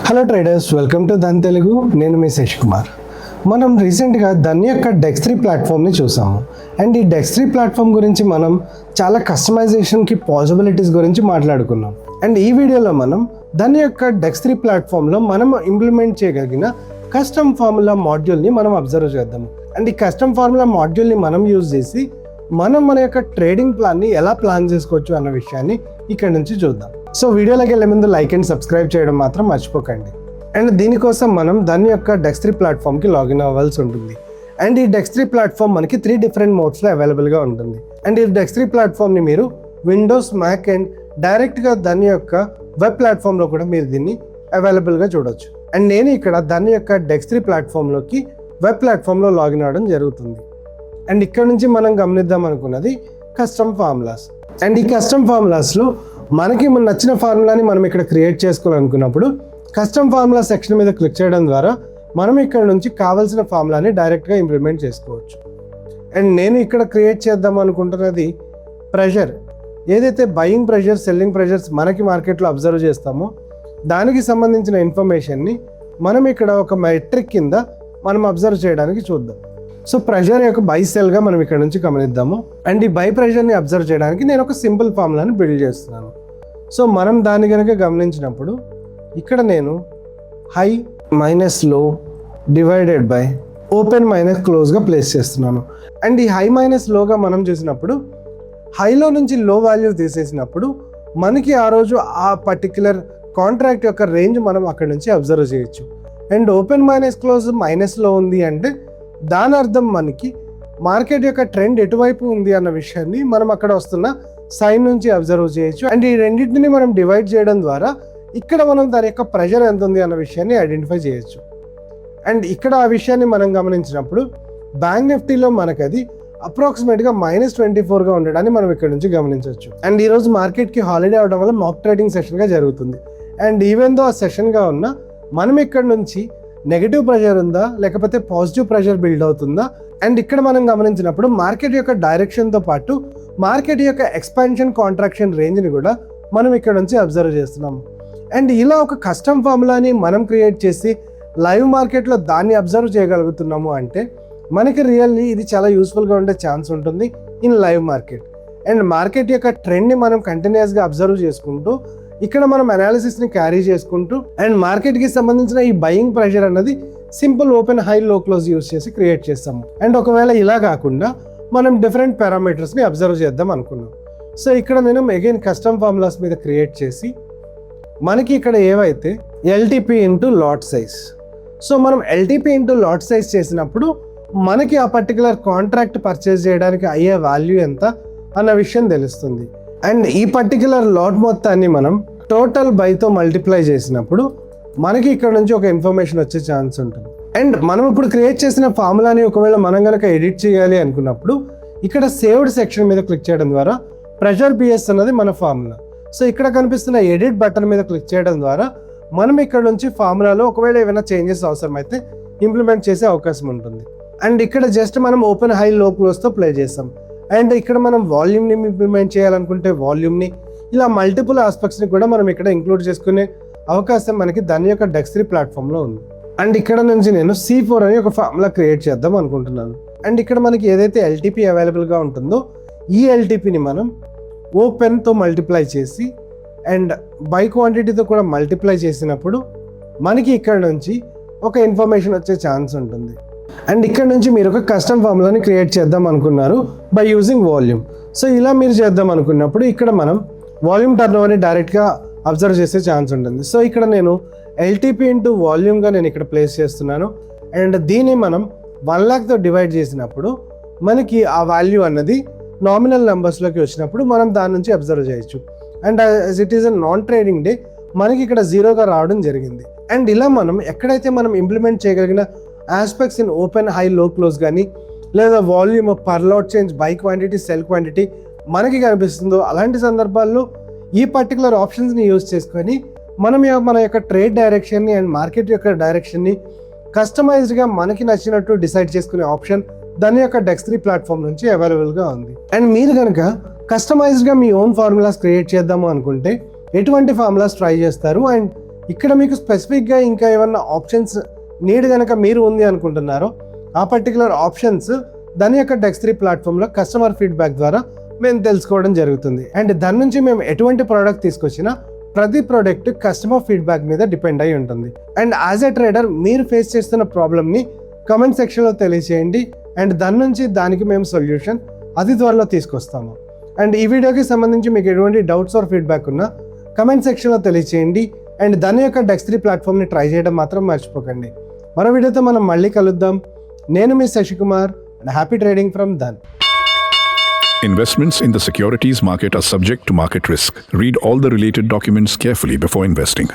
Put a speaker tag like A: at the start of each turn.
A: Hello traders, welcome to Dhan Telugu. నేను మీ శశి కుమార్. మనం రీసెంట్గా ధన్ యొక్క డెక్స్3 ప్లాట్ఫామ్ని చూసాము. అండ్ ఈ డెక్స్3 ప్లాట్ఫామ్ గురించి మనం చాలా కస్టమైజేషన్కి పాసిబిలిటీస్ గురించి మాట్లాడుకున్నాం. అండ్ ఈ వీడియోలో మనం ధన్ యొక్క డెక్స్3 ప్లాట్ఫామ్లో మనం ఇంప్లిమెంట్ చేయగలిగిన కస్టమ్ ఫార్ములా మాడ్యూల్ని మనం అబ్జర్వ్ చేద్దాము. అండ్ ఈ కస్టమ్ ఫార్ములా మాడ్యూల్ని మనం యూజ్ చేసి మన యొక్క ట్రేడింగ్ ప్లాన్ని ఎలా ప్లాన్ చేసుకోవచ్చు అన్న విషయాన్ని ఇక్కడ నుంచి చూద్దాం. సో వీడియోలోకి వెళ్ళే ముందు లైక్ అండ్ సబ్స్క్రైబ్ చేయడం మాత్రం మర్చిపోకండి. అండ్ దీనికోసం మనం ధన్ యొక్క డెక్స్3 ప్లాట్ఫామ్కి లాగిన్ అవ్వాల్సి ఉంటుంది. అండ్ ఈ డెక్స్3 ప్లాట్ఫామ్ మనకి 3 డిఫరెంట్ మోడ్స్లో అవైలబుల్గా ఉంటుంది. అండ్ ఈ డెక్స్3 ప్లాట్ఫామ్ని మీరు విండోస్, మ్యాక్ అండ్ డైరెక్ట్గా ధన్ యొక్క వెబ్ ప్లాట్ఫామ్లో కూడా మీరు దీన్ని అవైలబుల్గా చూడొచ్చు. అండ్ నేను ఇక్కడ ధన్ యొక్క డెక్స్3 ప్లాట్ఫామ్లోకి వెబ్ ప్లాట్ఫామ్లో లాగిన్ అవ్వడం జరుగుతుంది. అండ్ ఇక్కడ నుంచి మనం గమనిద్దాం అనుకున్నది కస్టమ్ ఫార్ములాస్. అండ్ ఈ కస్టమ్ ఫార్ములాస్లో మనకి నచ్చిన ఫార్ములాని మనం ఇక్కడ క్రియేట్ చేసుకోవాలనుకున్నప్పుడు కస్టమ్ ఫార్ములా సెక్షన్ మీద క్లిక్ చేయడం ద్వారా మనం ఇక్కడ నుంచి కావాల్సిన ఫార్ములాని డైరెక్ట్గా ఇంప్లిమెంట్ చేసుకోవచ్చు. అండ్ నేను ఇక్కడ క్రియేట్ చేద్దాం అనుకుంటున్నది ప్రెషర్. ఏదైతే బయింగ్ ప్రెషర్, సెల్లింగ్ ప్రెషర్స్ మనకి మార్కెట్లో అబ్జర్వ్ చేస్తామో దానికి సంబంధించిన ఇన్ఫర్మేషన్ని మనం ఇక్కడ ఒక మెట్రిక్ కింద మనం అబ్జర్వ్ చేయడానికి చూద్దాం. సో ప్రెషర్ యొక్క బై సెల్గా మనం ఇక్కడ నుంచి గమనిద్దాము. అండ్ ఈ బై ప్రెషర్ని అబ్జర్వ్ చేయడానికి నేను ఒక సింపుల్ ఫార్ములాని బిల్డ్ చేస్తున్నాను. సో మనం దాన్ని కనుక గమనించినప్పుడు ఇక్కడ నేను హై మైనస్ లో డివైడెడ్ బై ఓపెన్ మైనస్ క్లోజ్గా ప్లేస్ చేస్తున్నాను. అండ్ ఈ హై మైనస్ లోగా మనం చేసినప్పుడు హైలో నుంచి లో వాల్యూ తీసేసినప్పుడు మనకి ఆ రోజు ఆ పర్టిక్యులర్ కాంట్రాక్ట్ యొక్క రేంజ్ మనం అక్కడ నుంచి అబ్జర్వ్ చేయొచ్చు. అండ్ ఓపెన్ మైనస్ క్లోజ్ మైనస్లో ఉంది అంటే దాని అర్థం మనకి మార్కెట్ యొక్క ట్రెండ్ ఎటువైపు ఉంది అన్న విషయాన్ని మనం అక్కడ వస్తున్న సైన్ నుంచి అబ్జర్వ్ చేయొచ్చు. అండ్ ఈ రెండింటిని మనం డివైడ్ చేయడం ద్వారా ఇక్కడ మనం దాని యొక్క ప్రెషర్ ఎంత ఉంది అన్న విషయాన్ని ఐడెంటిఫై చేయొచ్చు. అండ్ ఇక్కడ ఆ విషయాన్ని మనం గమనించినప్పుడు బ్యాంక్ నిఫ్టీలో మనకు అది అప్రాక్సిమేట్గా -24గా ఉండడాన్ని మనం ఇక్కడ నుంచి గమనించవచ్చు. అండ్ ఈరోజు మార్కెట్కి హాలిడే అవడం వల్ల మాక్ ట్రేడింగ్ సెషన్గా జరుగుతుంది. అండ్ ఈవెన్ దో ఆ సెషన్గా ఉన్న మనం ఇక్కడ నుంచి నెగిటివ్ ప్రెషర్ ఉందా లేకపోతే పాజిటివ్ ప్రెషర్ బిల్డ్ అవుతుందా, అండ్ ఇక్కడ మనం గమనించినప్పుడు మార్కెట్ యొక్క డైరెక్షన్తో పాటు మార్కెట్ యొక్క ఎక్స్పాన్షన్, కాంట్రాక్షన్ రేంజ్ని కూడా మనం ఇక్కడ నుంచి అబ్జర్వ్ చేస్తున్నాము. అండ్ ఇలా ఒక కస్టమ్ ఫార్ములాని మనం క్రియేట్ చేసి లైవ్ మార్కెట్లో దాన్ని అబ్జర్వ్ చేయగలుగుతున్నాము అంటే మనకి రియల్లీ ఇది చాలా యూస్ఫుల్గా ఉండే ఛాన్స్ ఉంటుంది in live market. And market యొక్క ట్రెండ్ని మనం కంటిన్యూస్గా అబ్జర్వ్ చేసుకుంటూ ఇక్కడ మనం అనాలిసిస్ని క్యారీ చేసుకుంటూ అండ్ మార్కెట్కి సంబంధించిన ఈ బయింగ్ ప్రెషర్ అన్నది సింపుల్ ఓపెన్, హై, లో క్లోజ్ యూస్ చేసి క్రియేట్ చేస్తాము. అండ్ ఒకవేళ ఇలా కాకుండా మనం డిఫరెంట్ పారామీటర్స్ని అబ్జర్వ్ చేద్దాం అనుకున్నాం. సో ఇక్కడ నేను అగైన్ కస్టమ్ ఫార్ములాస్ మీద క్రియేట్ చేసి మనకి ఇక్కడ ఏవైతే LTP into lot size, so మనం ఎల్టీపీ ఇంటూ లాట్ సైజ్ చేసినప్పుడు మనకి ఆ పర్టికులర్ కాంట్రాక్ట్ పర్చేస్ చేయడానికి అయ్యే వాల్యూ ఎంత అన్న విషయం తెలుస్తుంది. అండ్ ఈ పర్టికులర్ లాట్ మొత్తాన్ని మనం టోటల్ బైతో మల్టిప్లై చేసినప్పుడు మనకి ఇక్కడ నుంచి ఒక ఇన్ఫర్మేషన్ వచ్చే ఛాన్స్ ఉంటుంది. అండ్ మనం ఇప్పుడు క్రియేట్ చేసిన ఫార్ములాని ఒకవేళ మనం కనుక ఎడిట్ చేయాలి అనుకున్నప్పుడు ఇక్కడ సేవ్డ్ సెక్షన్ మీద క్లిక్ చేయడం ద్వారా ప్రెషర్ బిఎస్ అన్నది మన ఫార్ములా. సో ఇక్కడ కనిపిస్తున్న ఎడిట్ బటన్ మీద క్లిక్ చేయడం ద్వారా మనం ఇక్కడ నుంచి ఫార్ములాలో ఒకవేళ ఏమైనా చేంజెస్ అవసరమైతే ఇంప్లిమెంట్ చేసే అవకాశం ఉంటుంది. అండ్ ఇక్కడ జస్ట్ మనం ఓపెన్, హై, లో క్లోజ్తో ప్లే చేస్తాం. అండ్ ఇక్కడ మనం వాల్యూమ్ని ఇంప్లిమెంట్ చేయాలనుకుంటే వాల్యూమ్ని, ఇలా మల్టిపుల్ ఆస్పెక్ట్స్ని కూడా మనం ఇక్కడ ఇంక్లూడ్ చేసుకునే అవకాశం మనకి ధన్ యొక్క డెక్స్3 ప్లాట్ఫామ్లో ఉంది. అండ్ ఇక్కడ నుంచి నేను C4 అని ఒక ఫార్ములా క్రియేట్ చేద్దాం అనుకుంటున్నాను. అండ్ ఇక్కడ మనకి ఏదైతే ఎల్టీపీ అవైలబుల్గా ఉంటుందో ఈ ఎల్టీపీని మనం ఓపెన్తో మల్టిప్లై చేసి అండ్ బై క్వాంటిటీతో కూడా మల్టిప్లై చేసినప్పుడు మనకి ఇక్కడ నుంచి ఒక ఇన్ఫర్మేషన్ వచ్చే ఛాన్స్ ఉంటుంది. అండ్ ఇక్కడ నుంచి మీరు ఒక కస్టమ్ ఫార్ములాని క్రియేట్ చేద్దాం అనుకున్నారు బై యూజింగ్ వాల్యూమ్. సో ఇలా మీరు చేద్దాం అనుకున్నప్పుడు ఇక్కడ మనం వాల్యూమ్ టర్న్ ఓవర్ని డైరెక్ట్గా అబ్జర్వ్ చేసే ఛాన్స్ ఉంటుంది. సో ఇక్కడ నేను ఎల్టీపీ ఇంటూ వాల్యూమ్గా నేను ఇక్కడ ప్లేస్ చేస్తున్నాను. అండ్ దీన్ని మనం 1 lakhతో డివైడ్ చేసినప్పుడు మనకి ఆ వాల్యూ అన్నది నామినల్ నెంబర్స్లోకి వచ్చినప్పుడు మనం దాని నుంచి అబ్జర్వ్ చేయొచ్చు. And as it is a non trading day మనకి ఇక్కడ 0గా రావడం జరిగింది. అండ్ ఇలా మనం ఎక్కడైతే మనం ఇంప్లిమెంట్ చేయగలిగిన ఆస్పెక్ట్స్ ఇన్ ఓపెన్, హై, లో క్లోజ్ కానీ లేదా volume, per lot change, by quantity, cell quantity మనకి కనిపిస్తుందో అలాంటి సందర్భాల్లో ఈ పర్టికులర్ ఆప్షన్స్ని యూజ్ చేసుకొని మనం మన యొక్క ట్రేడ్ డైరెక్షన్ని అండ్ మార్కెట్ యొక్క డైరెక్షన్ని కస్టమైజ్డ్గా మనకి నచ్చినట్టు డిసైడ్ చేసుకునే ఆప్షన్ దాని యొక్క డెక్స్3 ప్లాట్ఫామ్ నుంచి అవైలబుల్గా ఉంది. అండ్ మీరు కనుక కస్టమైజ్డ్గా మీ ఓన్ ఫార్ములాస్ క్రియేట్ చేద్దాము అనుకుంటే ఎటువంటి ఫార్ములాస్ ట్రై చేస్తారు అండ్ ఇక్కడ మీకు స్పెసిఫిక్గా ఇంకా ఏమన్నా ఆప్షన్స్ నీడ్ కనుక మీరు ఉంది అనుకుంటున్నారో ఆ పర్టికులర్ ఆప్షన్స్ దాని యొక్క డెక్స్3 ప్లాట్ఫామ్లో కస్టమర్ ఫీడ్బ్యాక్ ద్వారా మేము తెలుసుకోవడం జరుగుతుంది. అండ్ దాని నుంచి మేము ఎటువంటి ప్రోడక్ట్ తీసుకొచ్చినా ప్రతి ప్రోడక్ట్ కస్టమర్ ఫీడ్బ్యాక్ మీద డిపెండ్ అయి ఉంటుంది. అండ్ యాజ్ ఎ ట్రేడర్ మీరు ఫేస్ చేస్తున్న ప్రాబ్లమ్ని కమెంట్ సెక్షన్లో తెలియజేయండి అండ్ దాని నుంచి దానికి మేము సొల్యూషన్ అతి త్వరలో తీసుకొస్తాము. అండ్ ఈ వీడియోకి సంబంధించి మీకు ఎటువంటి డౌట్స్ ఆర్ ఫీడ్బ్యాక్ ఉన్నా కమెంట్ సెక్షన్లో తెలియజేయండి అండ్ దాని యొక్క డెక్స్3 ప్లాట్ఫామ్ని ట్రై చేయడం మాత్రం మర్చిపోకండి. మరో వీడియోతో మనం మళ్ళీ కలుద్దాం. నేను మీ Sashikumar and happy trading from Dhan.
B: Investments in the securities market are subject to market risk. Read all the related documents carefully before investing.